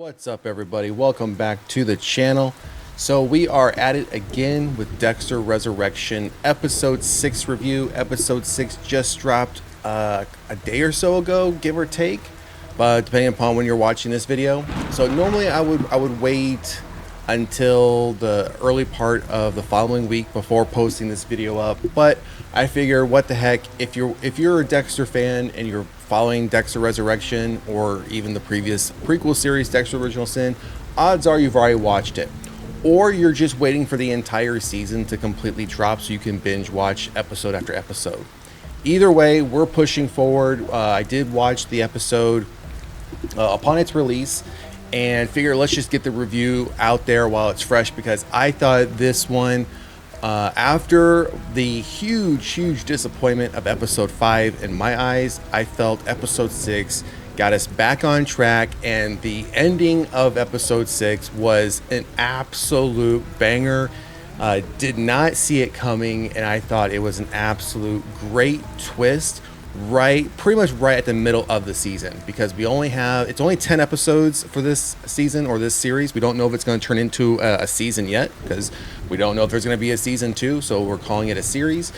What's up, everybody? Welcome back to the channel. So we are at it again with Dexter Resurrection episode 6 review. Episode 6 just dropped a day or so ago, give or take, but depending upon when you're watching this video. So normally I would wait until the early part of the following week before posting this video up, but I figure, what the heck, if you're a Dexter fan and you're following Dexter Resurrection or even the previous prequel series Dexter Original Sin, odds are you've already watched it, or you're just waiting for the entire season to completely drop so you can binge watch episode after episode. Either way, we're pushing forward. I did watch the episode upon its release and figure let's just get the review out there while it's fresh, because I thought this one, after the huge disappointment of episode 5 in my eyes, I felt episode 6 got us back on track, and the ending of episode 6 was an absolute banger. Did not see it coming, and I thought it was an absolute great twist, pretty much right at the middle of the season, because it's only 10 episodes for this season or this series. We don't know if it's going to turn into a season yet, because we don't know if there's going to be a season 2, so we're calling it a series.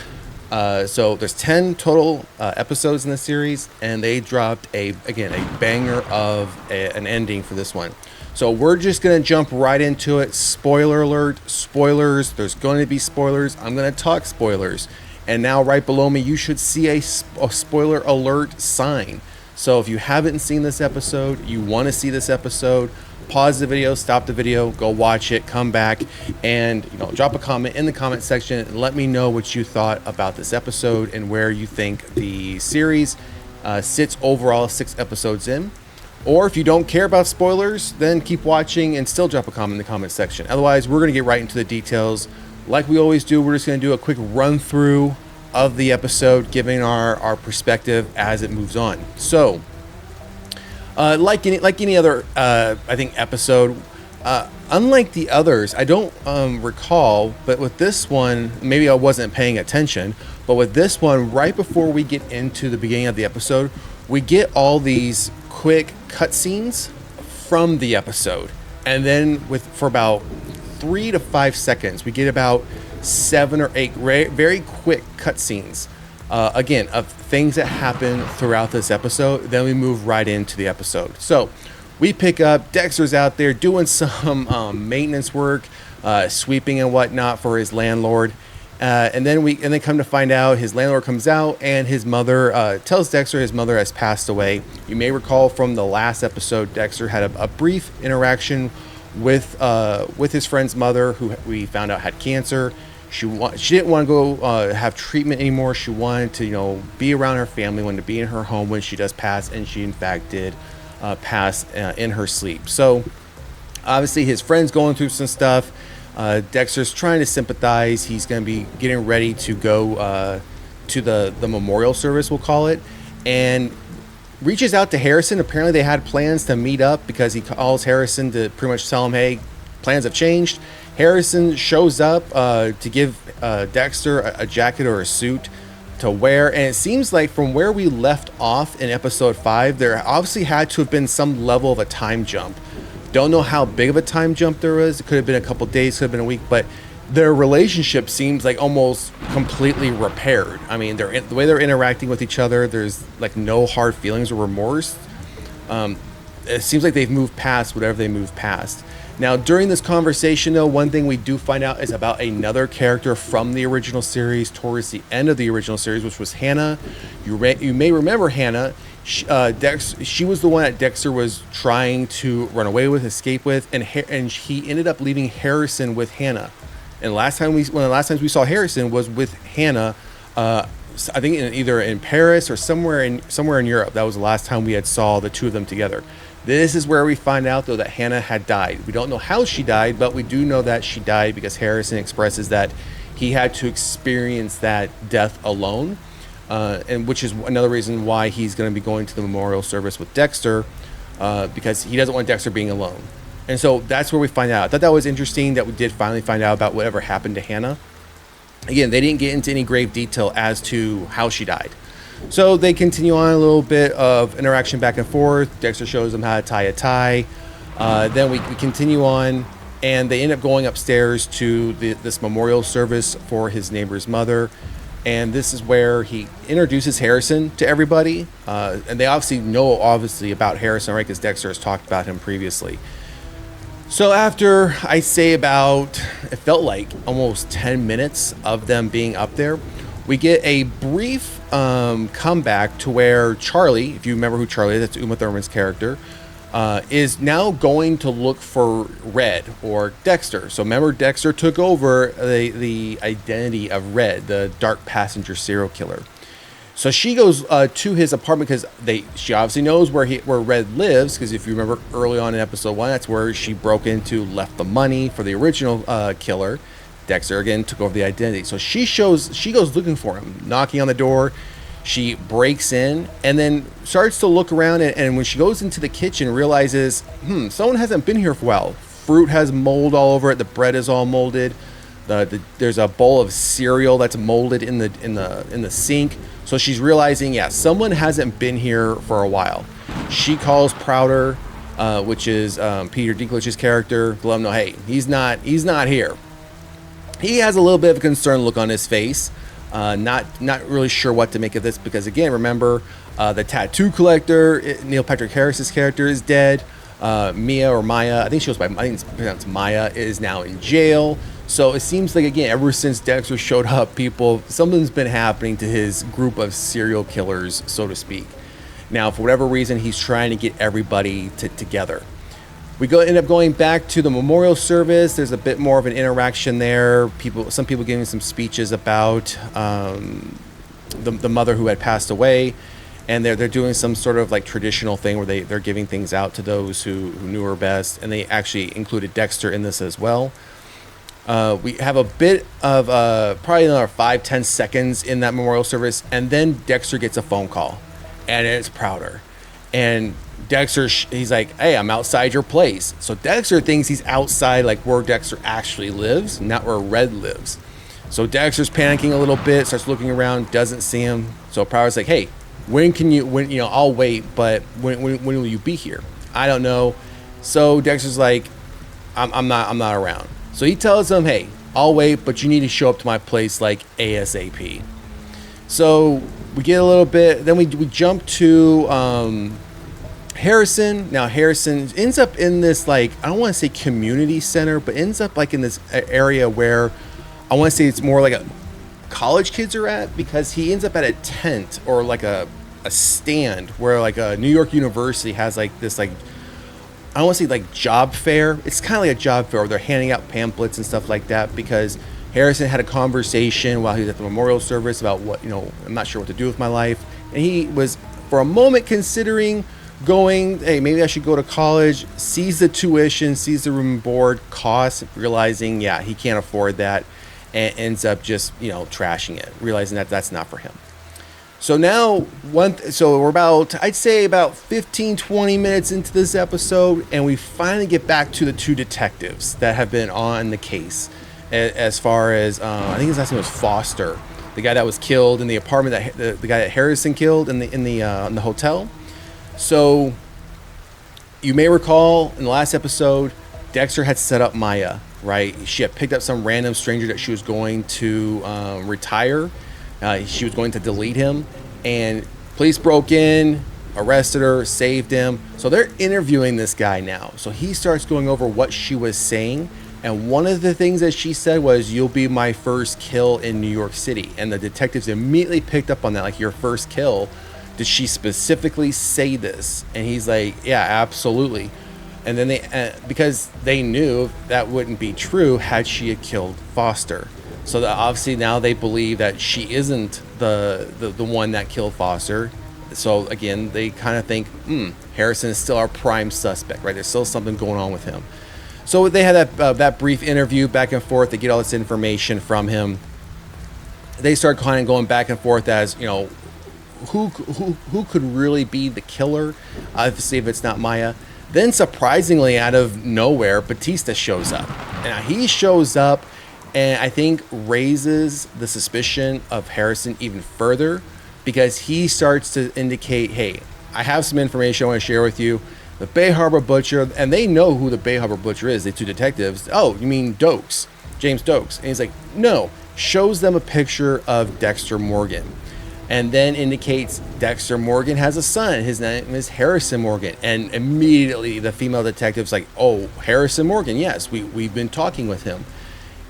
So there's 10 total episodes in the series, and they dropped a banger of an ending for this one. So we're just going to jump right into it. Spoiler alert, spoilers. There's going to be spoilers. I'm going to talk spoilers. And now right below me, you should see a spoiler alert sign. So if you haven't seen this episode, you want to see this episode, pause the video, stop the video, go watch it, come back, and drop a comment in the comment section and let me know what you thought about this episode and where you think the series sits overall 6 episodes in. Or if you don't care about spoilers, then keep watching and still drop a comment in the comment section. Otherwise, we're going to get right into the details. Like we always do, we're just going to do a quick run through of the episode, giving our perspective as it moves on. So, like any other, I think, episode, unlike the others, I don't recall, but with this one, maybe I wasn't paying attention, but with this one, right before we get into the beginning of the episode, we get all these quick cutscenes from the episode, and then for about 3 to 5 seconds, we get about 7 or 8 very quick cutscenes, again, of things that happen throughout this episode. Then we move right into the episode. So we pick up, Dexter's out there doing some maintenance work, sweeping and whatnot for his landlord, and then come to find out his landlord comes out, and his mother tells Dexter his mother has passed away. You may recall from the last episode, Dexter had a brief interaction with his friend's mother, who we found out had cancer. She didn't want to go have treatment anymore. She wanted to be around her family, wanted to be in her home when she does pass, and she in fact did pass in her sleep. So obviously his friend's going through some stuff. Dexter's trying to sympathize. He's going to be getting ready to go to the memorial service, we'll call it, and reaches out to Harrison. Apparently they had plans to meet up, because he calls Harrison to pretty much tell him, hey, plans have changed. Harrison shows up to give Dexter a jacket or a suit to wear, and it seems like from where we left off in episode 5, there obviously had to have been some level of a time jump. Don't know how big of a time jump there was. It could have been a couple days, could have been a week, but their relationship seems like almost completely repaired. I mean, the way they're interacting with each other, there's like no hard feelings or remorse. It seems like they've moved past whatever they moved past. Now, during this conversation, though, one thing we do find out is about another character from the original series towards the end of the original series, which was Hannah. You may remember Hannah. She was the one that Dexter was trying to run away with, escape with, and he ended up leaving Harrison with Hannah. And one of the last times we saw Harrison was with Hannah, I think either in Paris or somewhere in Europe. That was the last time we had saw the two of them together. This is where we find out, though, that Hannah had died. We don't know how she died, but we do know that she died because Harrison expresses that he had to experience that death alone, and which is another reason why he's going to be going to the memorial service with Dexter, because he doesn't want Dexter being alone. And so that's where we find out. I thought that was interesting that we did finally find out about whatever happened to Hannah. Again, they didn't get into any grave detail as to how she died. So they continue on a little bit of interaction back and forth. Dexter shows them how to tie a tie. Then we continue on, and they end up going upstairs to this memorial service for his neighbor's mother. And this is where he introduces Harrison to everybody. And they obviously know about Harrison, right? Because Dexter has talked about him previously. So after I say it felt like almost 10 minutes of them being up there, we get a brief comeback to where Charlie, if you remember who Charlie is, that's Uma Thurman's character, is now going to look for Red or Dexter. So remember, Dexter took over the identity of Red, the dark passenger serial killer. So she goes to his apartment because she obviously knows where Red lives, because if you remember early on in episode 1, that's where she broke into, left the money for the original killer. Dexter again took over the identity. So she goes looking for him, knocking on the door. She breaks in and then starts to look around, and when she goes into the kitchen, realizes, someone hasn't been here for a while. Fruit has mold all over it. The bread is all molded. There's a bowl of cereal that's molded in the sink. So she's realizing, someone hasn't been here for a while. She calls Prouder, which is Peter Dinklage's character, to let him know, hey, he's not here. He has a little bit of a concerned look on his face. Not really sure what to make of this, because again, remember, the tattoo collector, Neil Patrick Harris's character, is dead. Maya, I think it's pronounced Maya, is now in jail. So it seems like, again, ever since Dexter showed up, something's been happening to his group of serial killers, so to speak. Now, for whatever reason, he's trying to get everybody together. We end up going back to the memorial service. There's a bit more of an interaction there. Some people giving some speeches about the mother who had passed away, and they're doing some sort of like traditional thing where they're giving things out to those who knew her best, and they actually included Dexter in this as well. We have a bit of probably another 5-10 seconds in that memorial service, and then Dexter gets a phone call, and it's Prouder. And Dexter, he's like, hey, I'm outside your place. So Dexter thinks he's outside, like where Dexter actually lives, not where Red lives. So Dexter's panicking a little bit, starts looking around, doesn't see him. So Prouder's like, hey, I'll wait, but when will you be here? I don't know. So Dexter's like, I'm not around. So he tells him, hey, I'll wait, but you need to show up to my place like ASAP. So we get a little bit, then we jump to Harrison. Now Harrison ends up in this, like, I don't want to say community center, but ends up like in this area where I want to say it's more like a college kids are at, because he ends up at a tent or like a stand where like a New York University has like this, like, I don't want to say like job fair. It's kind of like a job fair where they're handing out pamphlets and stuff like that, because Harrison had a conversation while he was at the memorial service about what, I'm not sure what to do with my life. And he was for a moment considering going, hey, maybe I should go to college, sees the tuition, sees the room and board costs, realizing, he can't afford that, and ends up just, trashing it, realizing that that's not for him. So now, we're I'd say about 15-20 minutes into this episode, and we finally get back to the two detectives that have been on the case. As far as, I think his last name was Foster, the guy that was killed in the apartment, the guy that Harrison killed in the hotel. So you may recall in the last episode, Dexter had set up Maya, right? She had picked up some random stranger that she was going to retire. She was going to delete him, and police broke in, arrested her, saved him. So they're interviewing this guy now. So he starts going over what she was saying. And one of the things that she said was, you'll be my first kill in New York City. And the detectives immediately picked up on that, like, your first kill. Did she specifically say this? And he's like, yeah, absolutely. And then because they knew that wouldn't be true had she had killed Foster. So that obviously now they believe that she isn't the one that killed Foster. So again, they kind of think, Harrison is still our prime suspect, right? There's still something going on with him. So they had that brief interview back and forth. They get all this information from him. They start kind of going back and forth as, who could really be the killer? Obviously, if it's not Maya. Then surprisingly, out of nowhere, Batista shows up. And he shows up and I think raises the suspicion of Harrison even further, because he starts to indicate, hey, I have some information I want to share with you. the Bay Harbor Butcher, and they know who the Bay Harbor Butcher is, the two detectives. Oh, you mean Dokes, James Dokes. And he's like, no, shows them a picture of Dexter Morgan, and then indicates Dexter Morgan has a son. His name is Harrison Morgan. And immediately the female detective's like, oh, Harrison Morgan, yes, we've been talking with him.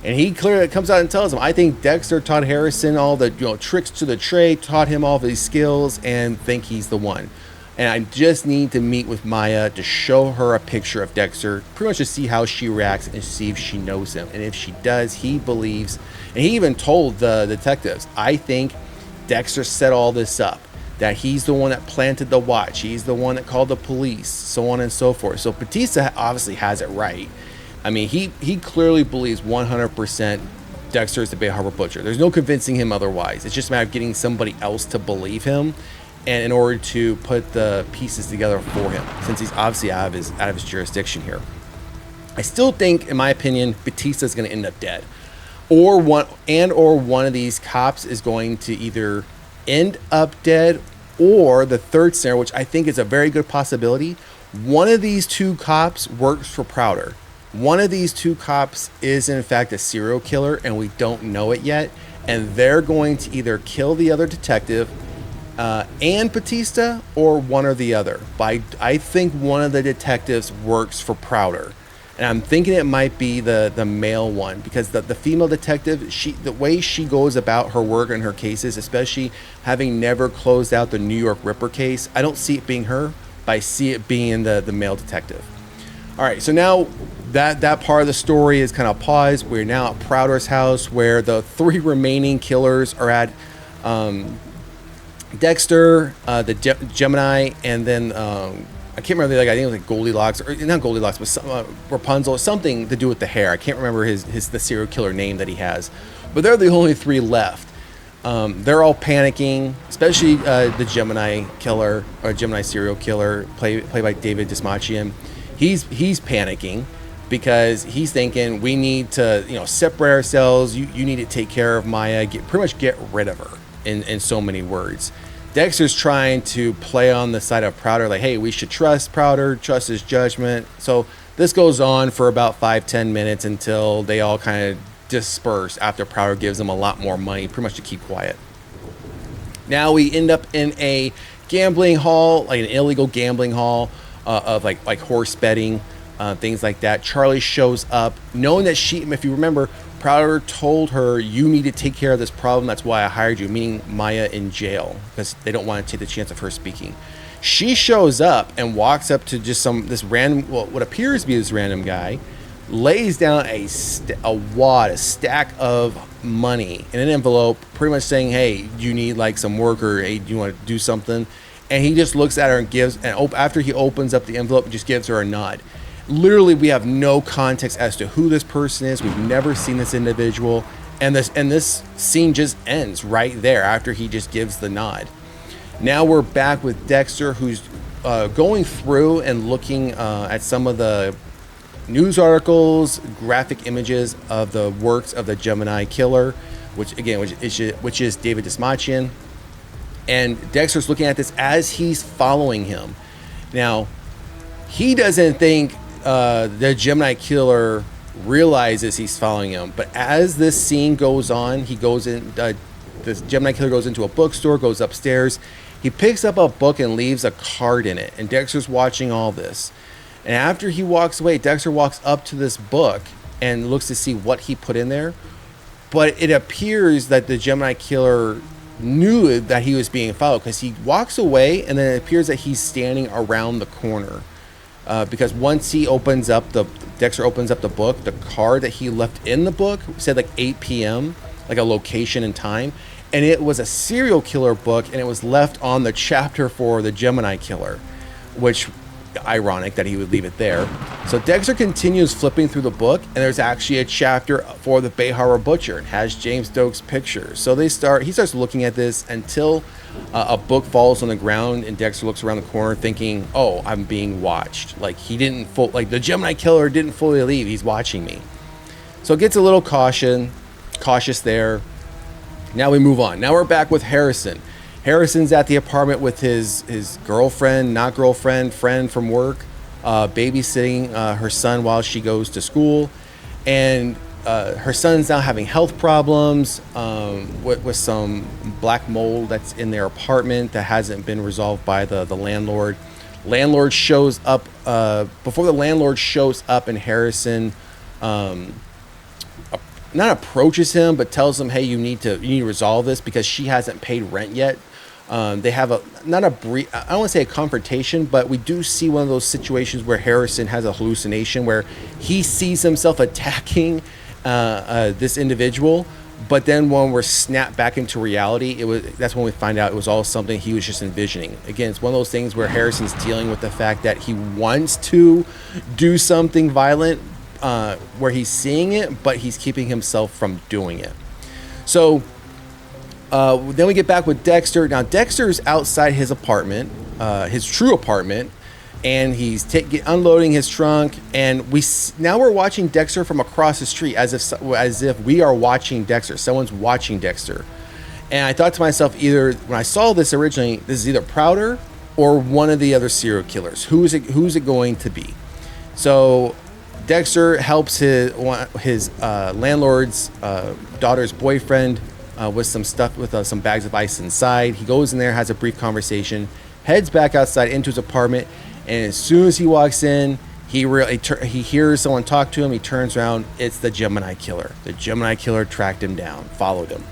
And he clearly comes out and tells him, I think Dexter taught Harrison all the tricks to the trade, taught him all these skills, and think he's the one. And I just need to meet with Maya to show her a picture of Dexter, pretty much to see how she reacts and see if she knows him. And if she does, he believes, and he even told the detectives, I think Dexter set all this up, that he's the one that planted the watch, he's the one that called the police, so on and so forth. So Batista obviously has it right. I mean, he clearly believes 100% Dexter is the Bay Harbor Butcher. There's no convincing him otherwise. It's just a matter of getting somebody else to believe him, and in order to put the pieces together for him, since he's obviously out of his jurisdiction here. I still think, in my opinion, Batista's going to end up dead, or one of these cops is going to either end up dead, or the third scenario, which I think is a very good possibility, one of these two cops works for Prouder. One of these two cops is in fact a serial killer, and we don't know it yet, and they're going to either kill the other detective and Batista, or one or the other. But I think one of the detectives works for Prouder, and I'm thinking it might be the male one, because the female detective, the way she goes about her work and her cases, especially having never closed out the New York Ripper case, I don't see it being her, but I see it being the male detective. All right, so now that part of the story is kind of paused. We're now at Prouder's house, where the three remaining killers are at. Dexter, the Gemini, and then I can't remember. I think it was like Goldilocks, or not Goldilocks, but Rapunzel, something to do with the hair. I can't remember the serial killer name that he has, but they're the only three left. They're all panicking, especially the Gemini killer, or Gemini serial killer, played by David Dismachian. He's panicking because he's thinking, we need to separate ourselves. You need to take care of Maya, pretty much get rid of her, in so many words. Dexter's trying to play on the side of Prouder, like, hey, we should trust Prouder, trust his judgment. So this goes on for about 5-10 minutes until they all kind of disperse after Prouder gives them a lot more money, pretty much to keep quiet. Now we end up in a gambling hall, like an illegal gambling hall, of like horse betting, things like that. Charlie shows up, knowing that if you remember, Prouder told her, you need to take care of this problem, that's why I hired you, meaning Maya in jail, because they don't want to take the chance of her speaking. She shows up and walks up to just this random, what appears to be this random guy, lays down a stack of money in an envelope, pretty much saying, hey, you need like some work, or hey, do you want to do something? And he just looks at her and after he opens up the envelope, just gives her a nod. Literally, we have no context as to who this person is. We've never seen this individual, and this scene just ends right there after he just gives the nod. Now we're back with Dexter, who's going through and looking at some of the news articles, graphic images of the works of the Gemini killer, which is David Dismachian. And Dexter's looking at this as he's following him. Now, he doesn't think the Gemini killer realizes he's following him, but as this scene goes on, the Gemini killer goes into a bookstore, goes upstairs, he picks up a book and leaves a card in it, and Dexter's watching all this. And after he walks away, Dexter walks up to this book and looks to see what he put in there, but it appears that the Gemini killer knew that he was being followed, because he walks away and then it appears that he's standing around the corner. Because once Dexter opens up the book, the card that he left in the book said like 8 p.m., like a location and time. And it was a serial killer book, and it was left on the chapter for the Gemini killer, which ironic that he would leave it there. So Dexter continues flipping through the book, and there's actually a chapter for the Bay Harbor Butcher. It has James Dokes' picture. So he starts looking at this until a book falls on the ground, and Dexter looks around the corner thinking, oh, I'm being watched. Like the Gemini killer didn't fully leave, he's watching me. So it gets a little cautious there. Now we move on. Now we're back with Harrison. Harrison's at the apartment with his girlfriend, not girlfriend, friend from work, babysitting her son while she goes to school, and her son's now having health problems with some black mold that's in their apartment that hasn't been resolved by the landlord. Landlord shows up before the landlord shows up, and Harrison not approaches him, but tells him, "Hey, you need to resolve this because she hasn't paid rent yet." They have I don't want to say a confrontation, but we do see one of those situations where Harrison has a hallucination where he sees himself attacking this individual, but then when we're snapped back into reality, that's when we find out it was all something he was just envisioning. Again, it's one of those things where Harrison's dealing with the fact that he wants to do something violent, where he's seeing it, but he's keeping himself from doing it. So then we get back with Dexter. Now Dexter's outside his apartment, his true apartment, and he's unloading his trunk. And now we're watching Dexter from across the street, as if we are watching Dexter. Someone's watching Dexter. And I thought to myself, either when I saw this originally, this is either Prouder or one of the other serial killers. Who's it going to be? So Dexter helps his landlord's daughter's boyfriend with some stuff, with some bags of ice inside. He goes in there, has a brief conversation, heads back outside into his apartment, and as soon as he walks in, he hears someone talk to him. He turns around. It's the Gemini killer. The Gemini killer tracked him down, followed him.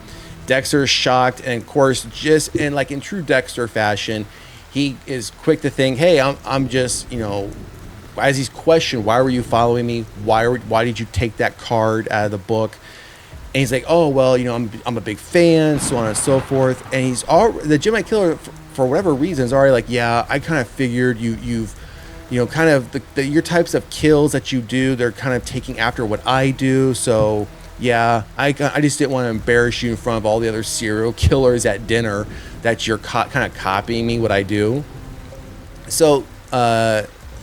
Dexter's shocked, and of course, just in true Dexter fashion, he is quick to think, "Hey, I'm just, as he's questioned, why were you following me? Why did you take that card out of the book?" And he's like, "Oh, well, I'm a big fan," so on and so forth. And the Gemini killer, for whatever reason, is already like, "Yeah, I kind of figured you've kind of your types of kills that you do, they're kind of taking after what I do. So yeah, I just didn't want to embarrass you in front of all the other serial killers at dinner that you're kind of copying me what I do." So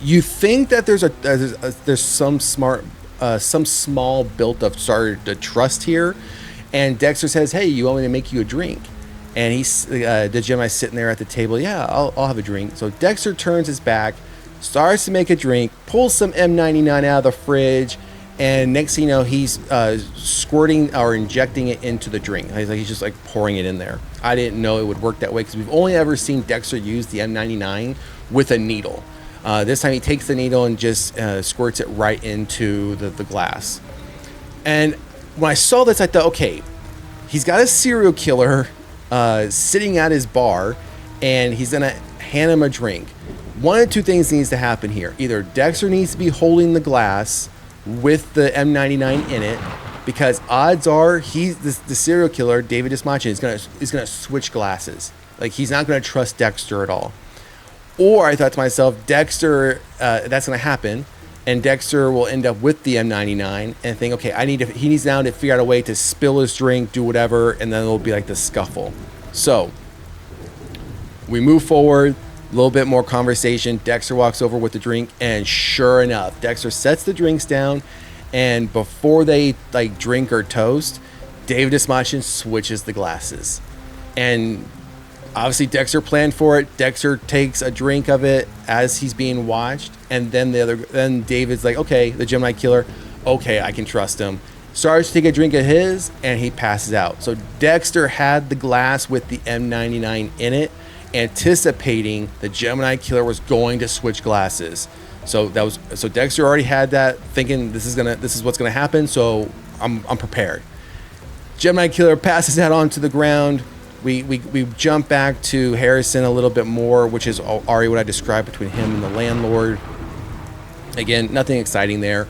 you think that there's some small built up started to trust here, and Dexter says, "Hey, you want me to make you a drink?" And the Gemini's sitting there at the table. "Yeah, I'll have a drink." So Dexter turns his back, starts to make a drink, pulls some M99 out of the fridge, and next thing you know, he's squirting or injecting it into the drink. He's just pouring it in there. I didn't know it would work that way because we've only ever seen Dexter use the M99 with a needle. This time he takes the needle and just squirts it right into the glass. And when I saw this, I thought, okay, he's got a serial killer sitting at his bar, and he's going to hand him a drink. One of two things needs to happen here. Either Dexter needs to be holding the glass with the M99 in it, because odds are the serial killer, David Dismachin, is gonna switch glasses. He's not going to trust Dexter at all. Or I thought to myself, Dexter, that's going to happen, and Dexter will end up with the M99 and think, okay, he needs now to figure out a way to spill his drink, do whatever, and then it'll be like the scuffle. So we move forward, a little bit more conversation. Dexter walks over with the drink, and sure enough, Dexter sets the drinks down, and before they drink or toast, David Dismachin switches the glasses. And obviously Dexter planned for it. Dexter takes a drink of it as he's being watched, and then David's like, okay, the Gemini killer, okay, I can trust him. Starts to take a drink of his, and he passes out. So Dexter had the glass with the M99 in it, anticipating the Gemini killer was going to switch glasses. So Dexter already had that, thinking this is what's gonna happen. So I'm prepared. Gemini killer passes out onto the ground. We jump back to Harrison a little bit more, which is already what I described between him and the landlord. Again, nothing exciting there.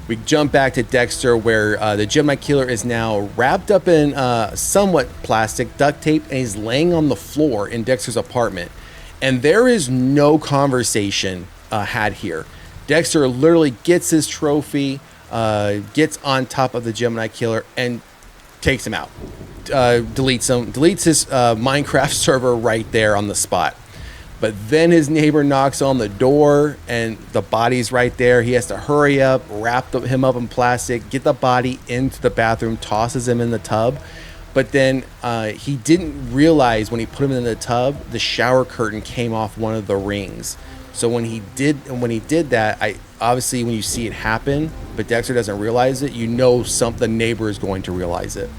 We jump back to Dexter, where the Gemini killer is now wrapped up in somewhat plastic duct tape, and he's laying on the floor in Dexter's apartment. And there is no conversation had here. Dexter literally gets his trophy, gets on top of the Gemini killer, and takes him out. Deletes his Minecraft server right there on the spot. But then his neighbor knocks on the door, and the body's right there. He has to hurry up, wrap him up in plastic, get the body into the bathroom, tosses him in the tub. But then he didn't realize when he put him in the tub, the shower curtain came off one of the rings. So when he did that, I obviously when you see it happen, but Dexter doesn't realize it, you know the neighbor is going to realize it.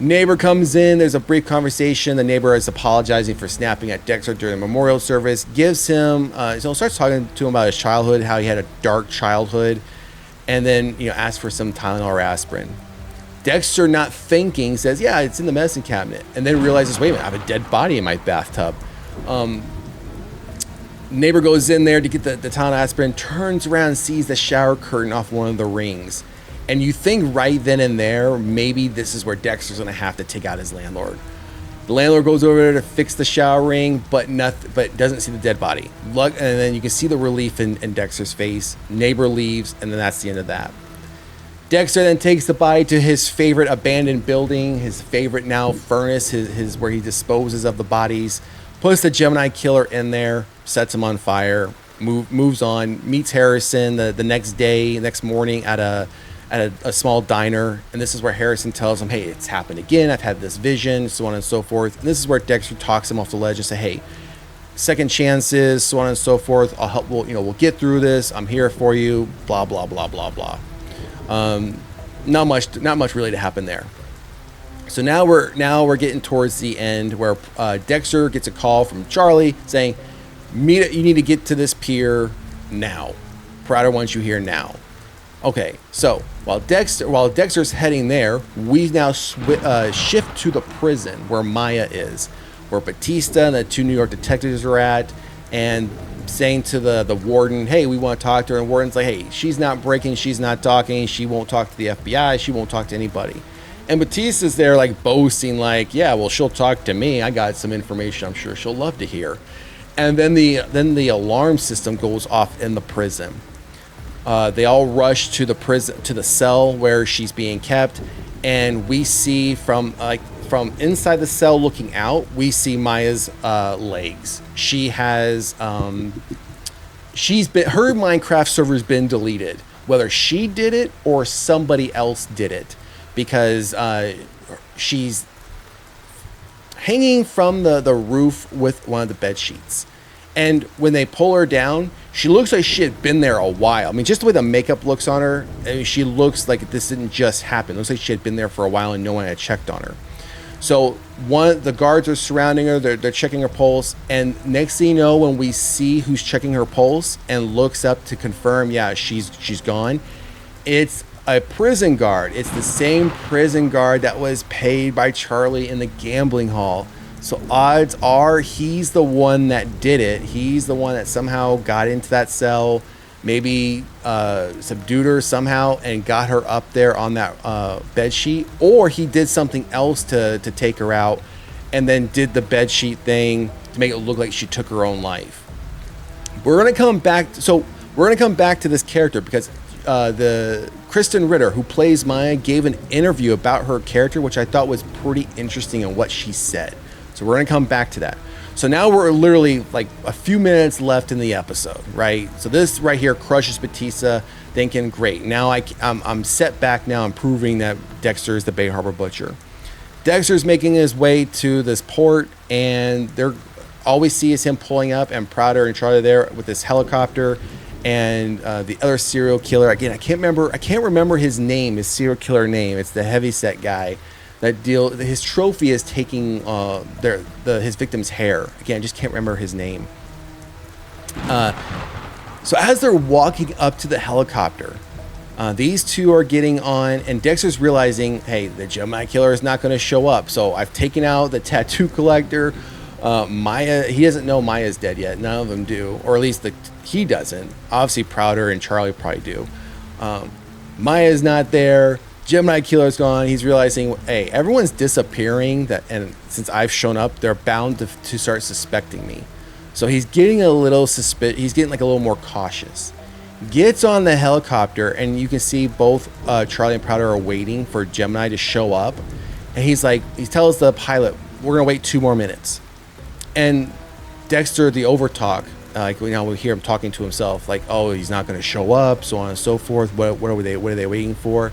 Neighbor comes in, there's a brief conversation. The neighbor is apologizing for snapping at Dexter during the memorial service, gives him, starts talking to him about his childhood, how he had a dark childhood, and then, asks for some Tylenol or aspirin. Dexter, not thinking, says, yeah, it's in the medicine cabinet, and then realizes, wait a minute, I have a dead body in my bathtub. Neighbor goes in there to get the Tylenol aspirin, turns around and sees the shower curtain off one of the rings. And you think right then and there, maybe this is where Dexter's gonna have to take out his landlord. The landlord goes over there to fix the shower ring, but doesn't see the dead body. And then you can see the relief in Dexter's face. Neighbor leaves, and then that's the end of that. Dexter then takes the body to his favorite abandoned building, his favorite now furnace, his where he disposes of the bodies, puts the Gemini killer in there, sets him on fire, moves on, meets Harrison the next morning at a small diner, and this is where Harrison tells him, hey, it's happened again, I've had this vision, so on and so forth. And this is where Dexter talks him off the ledge and say, hey, second chances, so on and so forth, I'll help, we'll get through this, I'm here for you, blah blah blah blah blah. Not much really to happen there. So now we're getting towards the end where Dexter gets a call from Charlie saying, you need to get to this pier now. Prouder wants you here now. Okay, so while Dexter's heading there, we now shift to the prison where Maya is, where Batista and the two New York detectives are at, and saying to the warden, hey, we want to talk to her. And warden's like, hey, she's not breaking, she's not talking, she won't talk to the FBI, she won't talk to anybody. And Batista's there like boasting like, yeah, well, she'll talk to me, I got some information I'm sure she'll love to hear. And then the alarm system goes off in the prison. They all rush to the cell where she's being kept, and we see from inside the cell looking out, we see Maya's legs. She has her Minecraft server's been deleted, whether she did it or somebody else did it, because she's hanging from the roof with one of the bed sheets. And when they pull her down, she looks like she had been there a while. I mean, just the way the makeup looks on her, she looks like this didn't just happen. It looks like she had been there for a while and no one had checked on her. So the guards are surrounding her, they're checking her pulse, and next thing you know, when we see who's checking her pulse and looks up to confirm, yeah, she's gone, it's a prison guard. It's the same prison guard that was paid by Charlie in the gambling hall. So odds are he's the one that did it. He's the one that somehow got into that cell, maybe subdued her somehow and got her up there on that bed sheet, or he did something else to take her out and then did the bed sheet thing to make it look like she took her own life. We're going to come back to this character because the Kristen Ritter, who plays Maya, gave an interview about her character, which I thought was pretty interesting in what she said. So we're going to come back to that. So now we're literally like a few minutes left in the episode, right? So this right here crushes Batista, thinking, great, now I'm set back now. I'm proving that Dexter is the Bay Harbor Butcher. Dexter's making his way to this port, and all we see is him pulling up, and Prouder and Charlie there with this helicopter, and the other serial killer. Again, I can't remember his name, his serial killer name. It's the heavyset guy. His trophy is taking his victim's hair. Again, I just can't remember his name. So as they're walking up to the helicopter, these two are getting on, and Dexter's realizing, hey, the Gemini killer is not going to show up. So I've taken out the tattoo collector. Maya, he doesn't know Maya's dead yet. None of them do, or at least he doesn't. Obviously, Prouder and Charlie probably do. Maya's not there. Gemini killer's gone. He's realizing, hey, everyone's disappearing, and since I've shown up, they're bound to start suspecting me. So he's getting he's getting like a little more cautious. Gets on the helicopter, and you can see both Charlie and Prouder are waiting for Gemini to show up. And he tells the pilot, we're gonna wait 2 more minutes. And Dexter, the overtalk, we hear him talking to himself, like, oh, he's not gonna show up, so on and so forth. What are they waiting for?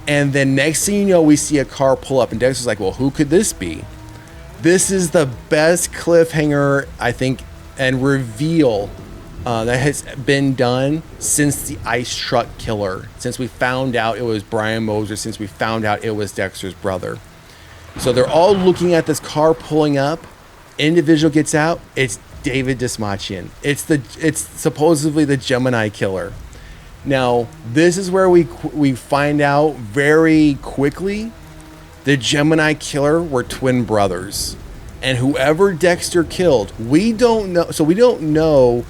And then next thing you know, we see a car pull up, and Dexter's like, well, who could this be? This is the best cliffhanger, I think, and reveal that has been done since the ice truck killer, since we found out it was Brian Moser, since we found out it was Dexter's brother. So they're all looking at this car pulling up. Individual gets out. It's David Dismachian. It's supposedly the Gemini killer. Now, this is where we find out very quickly the Gemini killer were twin brothers. And whoever Dexter killed, we don't know. So we don't know,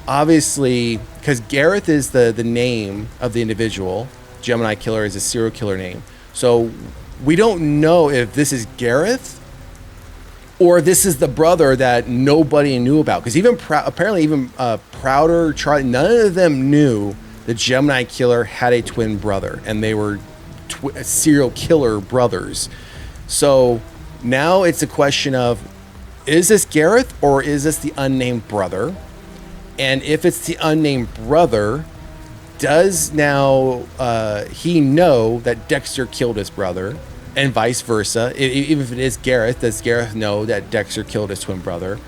obviously, because Gareth is the name of the individual. Gemini killer is a serial killer name. So we don't know if this is Gareth or this is the brother that nobody knew about. Because apparently even Prouder, Charlie, none of them knew the Gemini killer had a twin brother, and they were serial killer brothers. So now it's a question of, is this Gareth or is this the unnamed brother? And if it's the unnamed brother, does now he know that Dexter killed his brother, and vice versa? Even if it is Gareth, does Gareth know that Dexter killed his twin brother?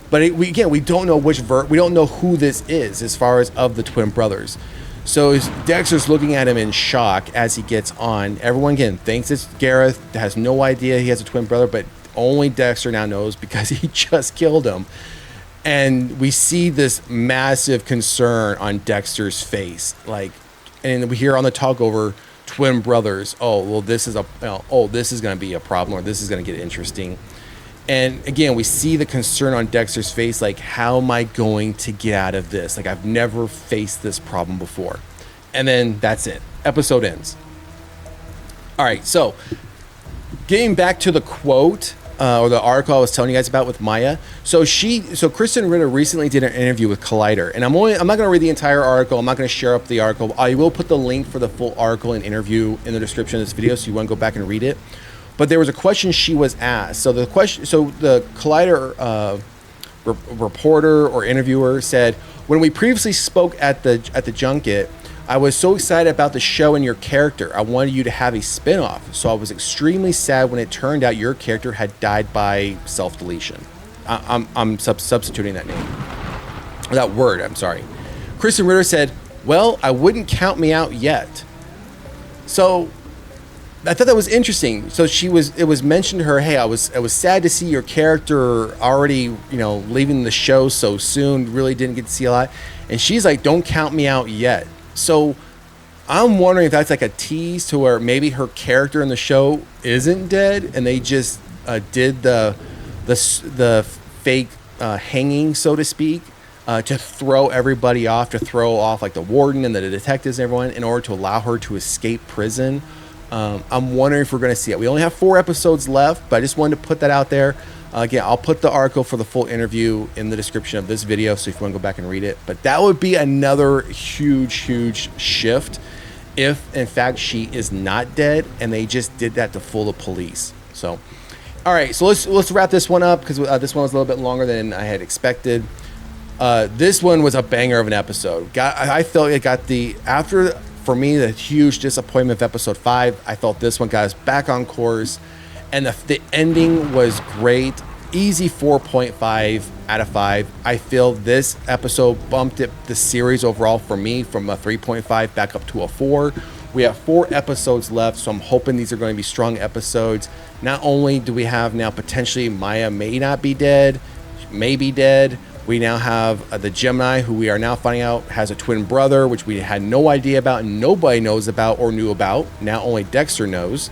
But we don't know we don't know who this is as far as of the twin brothers. So Dexter's looking at him in shock as he gets on. Everyone, again, thinks it's Gareth, has no idea he has a twin brother, but only Dexter now knows because he just killed him. And we see this massive concern on Dexter's face. And we hear on the talk over twin brothers, this is going to be a problem, or this is going to get interesting. And again, we see the concern on Dexter's face, like, how am I going to get out of this? Like, I've never faced this problem before. And then that's it. Episode ends. All right, so getting back to the quote or the article I was telling you guys about with Maya. So Kristen Ritter recently did an interview with Collider, and I'm not going to read the entire article. I'm not going to share up the article. I will put the link for the full article and interview in the description of this video, so you want to go back and read it. But there was a question she was asked. So the Collider reporter or interviewer said, when we previously spoke at the junket, I was so excited about the show and your character. I wanted you to have a spinoff. So I was extremely sad when it turned out your character had died by self-deletion. I'm substituting that name. That word, I'm sorry. Kristen Ritter said, well, I wouldn't count me out yet. So I thought that was interesting. So it was mentioned to her, hey, I was sad to see your character already, leaving the show so soon. Really didn't get to see a lot. And she's like, don't count me out yet. So I'm wondering if that's like a tease to where maybe her character in the show isn't dead, and they just did the fake hanging, so to speak, to throw everybody off, to throw off like the warden and the detectives and everyone in order to allow her to escape prison. I'm wondering if we're going to see it. We only have 4 episodes left, but I just wanted to put that out there. Again, I'll put the article for the full interview in the description of this video, so if you want to go back and read it. But that would be another huge shift if, in fact, she is not dead and they just did that to fool the police. So, all right, so let's wrap this one up, because this one was a little bit longer than I had expected. This one was a banger of an episode. I felt it got for me, the huge disappointment of episode 5. I thought this one got us back on course, and the ending was great. Easy 4.5 out of 5. I feel this episode bumped the series overall for me from a 3.5 back up to a 4. We have 4 episodes left, so I'm hoping these are going to be strong episodes. Not only do we have now potentially Maya may not be dead, may be dead. We now have the Gemini, who we are now finding out has a twin brother, which we had no idea about and nobody knows about or knew about. Now only Dexter knows.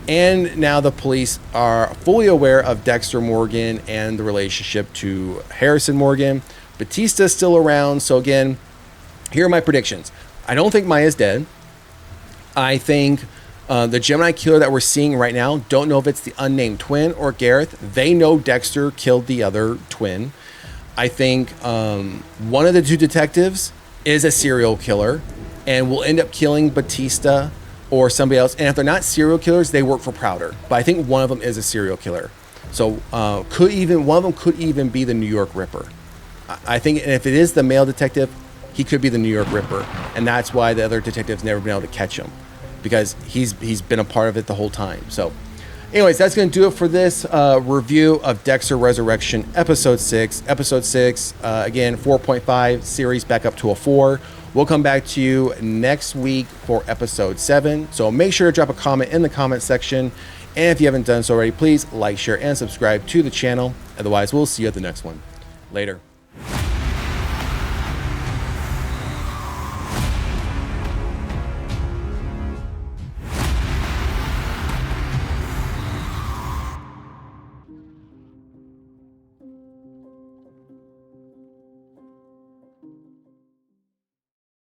And now the police are fully aware of Dexter Morgan and the relationship to Harrison Morgan. Batista's still around. So again, here are my predictions. I don't think Maya's dead. I think the Gemini killer that we're seeing right now, don't know if it's the unnamed twin or Gareth. They know Dexter killed the other twin. I think one of the 2 detectives is a serial killer and will end up killing Batista or somebody else. And if they're not serial killers, they work for Prouder. But I think one of them is a serial killer. So one of them could even be the New York Ripper. I think if it is the male detective, he could be the New York Ripper. And that's why the other detective's never been able to catch him, because he's been a part of it the whole time. So Anyways, that's going to do it for this review of Dexter Resurrection Episode 6. Episode 6, again, 4.5 series back up to a 4. We'll come back to you next week for Episode 7. So make sure to drop a comment in the comment section. And if you haven't done so already, please like, share, and subscribe to the channel. Otherwise, we'll see you at the next one. Later.